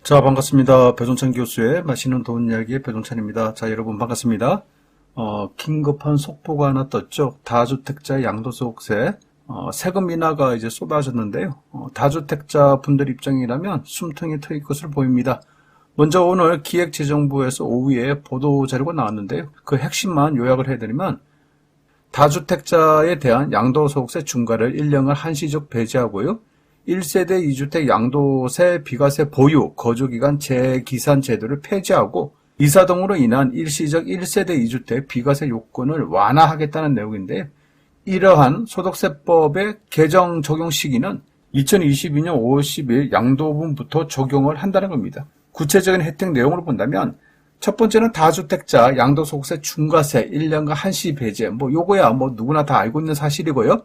자, 반갑습니다. 배종찬 교수의 맛있는 돈 이야기의 배종찬입니다. 자, 여러분 반갑습니다. 긴급한 속보가 하나 떴죠. 다주택자 양도소득세 세금 인하가 이제 쏟아졌는데요. 다주택자 분들 입장이라면 숨통이 트일 것으로 보입니다. 먼저 오늘 기획재정부에서 오후에 보도 자료가 나왔는데요. 그 핵심만 요약을 해드리면 다주택자에 대한 양도소득세 중과를 1년간 한시적 배제하고요. 1세대 2주택 양도세 비과세 보유 거주기간 재기산 제도를 폐지하고 이사 등으로 인한 일시적 1세대 2주택 비과세 요건을 완화하겠다는 내용인데, 이러한 소득세법의 개정 적용 시기는 2022년 5월 10일 양도분부터 적용을 한다는 겁니다. 구체적인 혜택 내용으로 본다면 첫 번째는 다주택자 양도소득세 중과세 1년간 한시 배제, 요거야 누구나 다 알고 있는 사실이고요.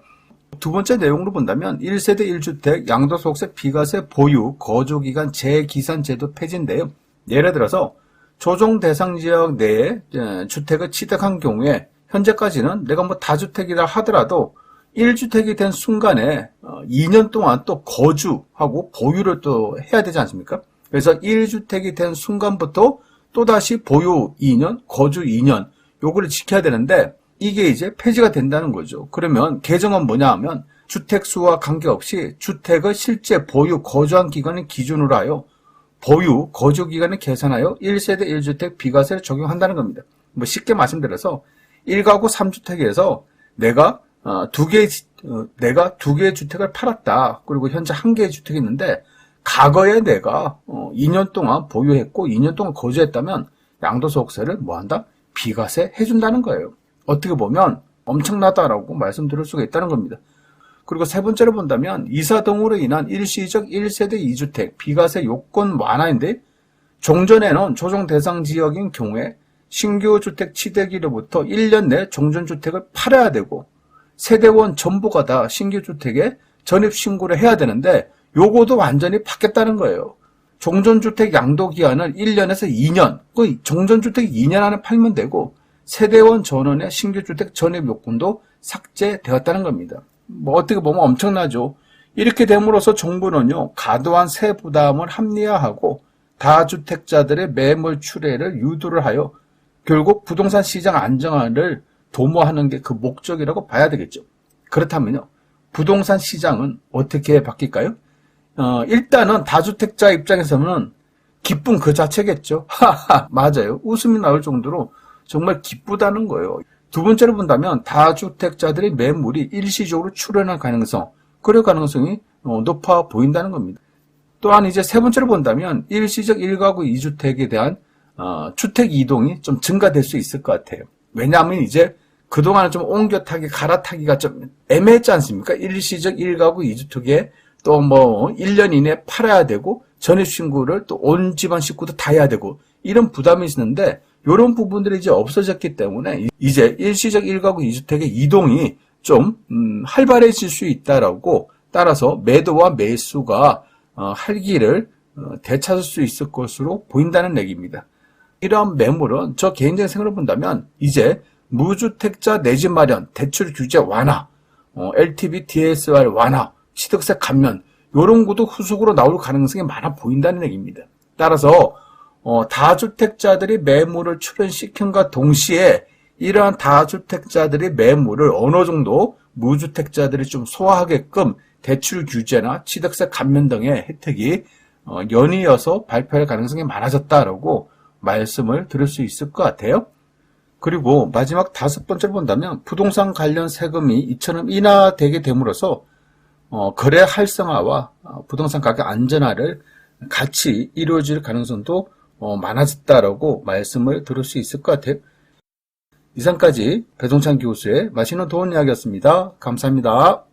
두 번째 내용으로 본다면 1세대 1주택 양도소득세 비과세 보유 거주기간 재기산 제도 폐지인데요. 예를 들어서 조정 대상 지역 내에 주택을 취득한 경우에 현재까지는 내가 다주택이라 하더라도 1주택이 된 순간에 2년 동안 또 거주하고 보유를 또 해야 되지 않습니까? 그래서 1주택이 된 순간부터 또다시 보유 2년, 거주 2년 요거를 지켜야 되는데, 이게 이제 폐지가 된다는 거죠. 그러면 개정은 뭐냐 하면 주택수와 관계없이 주택을 실제 보유, 거주한 기간을 기준으로 하여 보유, 거주 기간을 계산하여 1세대 1주택 비과세를 적용한다는 겁니다. 쉽게 말씀드려서 1가구 3주택에서 내가 두 개의 주택을 팔았다. 그리고 현재 한 개의 주택이 있는데 과거에 내가 2년 동안 보유했고 2년 동안 거주했다면 양도소득세를 뭐한다? 비과세 해준다는 거예요. 어떻게 보면 엄청나다라고 말씀드릴 수가 있다는 겁니다. 그리고 세 번째로 본다면 이사 등으로 인한 일시적 1세대 2주택 비과세 요건 완화인데, 종전에는 조정 대상 지역인 경우에 신규 주택 취득일로부터 1년 내 종전주택을 팔아야 되고 세대원 전부가 다 신규 주택에 전입 신고를 해야 되는데, 요거도 완전히 바뀌었다는 거예요. 종전주택 양도기한을 1년에서 2년, 종전주택 2년 안에 팔면 되고 세대원 전원의 신규주택 전입 요건도 삭제되었다는 겁니다. 어떻게 보면 엄청나죠. 이렇게 됨으로써 정부는요, 과도한 세 부담을 합리화하고 다주택자들의 매물 출회를 유도를 하여 결국 부동산 시장 안정화를 도모하는 게 그 목적이라고 봐야 되겠죠. 그렇다면요, 부동산 시장은 어떻게 바뀔까요? 일단은 다주택자 입장에서는 기쁨 그 자체겠죠. 맞아요. 웃음이 나올 정도로 정말 기쁘다는 거예요. 두 번째로 본다면 다주택자들의 매물이 일시적으로 출현할 가능성, 그럴 가능성이 높아 보인다는 겁니다. 또한 이제 세 번째로 본다면 일시적 1가구 2주택에 대한 주택 이동이 좀 증가될 수 있을 것 같아요. 왜냐하면 이제 그동안은 좀 옮겨타기, 갈아타기가 좀 애매했지 않습니까? 일시적 1가구 2주택에 또 1년 이내에 팔아야 되고 전입신고를 또 온 집안 식구도 다 해야 되고 이런 부담이 있는데, 이런 부분들이 이제 없어졌기 때문에 이제 일시적 1가구 2주택의 이동이 좀 활발해질 수 있다라고, 따라서 매도와 매수가 활기를 되찾을 수 있을 것으로 보인다는 얘기입니다. 이러한 매물은 저 개인적인 생각을 본다면 이제 무주택자 내 집 마련, 대출 규제 완화, LTV, DSR 완화, 취득세 감면, 이런 것도 후속으로 나올 가능성이 많아 보인다는 얘기입니다. 따라서 다주택자들이 매물을 출현시킨과 동시에 이러한 다주택자들의 매물을 어느 정도 무주택자들이 좀 소화하게끔 대출 규제나 취득세 감면 등의 혜택이 연이어서 발표할 가능성이 많아졌다라고 말씀을 드릴 수 있을 것 같아요. 그리고 마지막 다섯 번째로 본다면 부동산 관련 세금이 이처럼 인하되게 됨으로써 거래 활성화와 부동산 가격 안전화를 같이 이루어질 가능성도 많아졌다라고 말씀을 드릴 수 있을 것 같아요. 이상까지 배종찬 교수의 맛있는 돈 이야기였습니다. 감사합니다.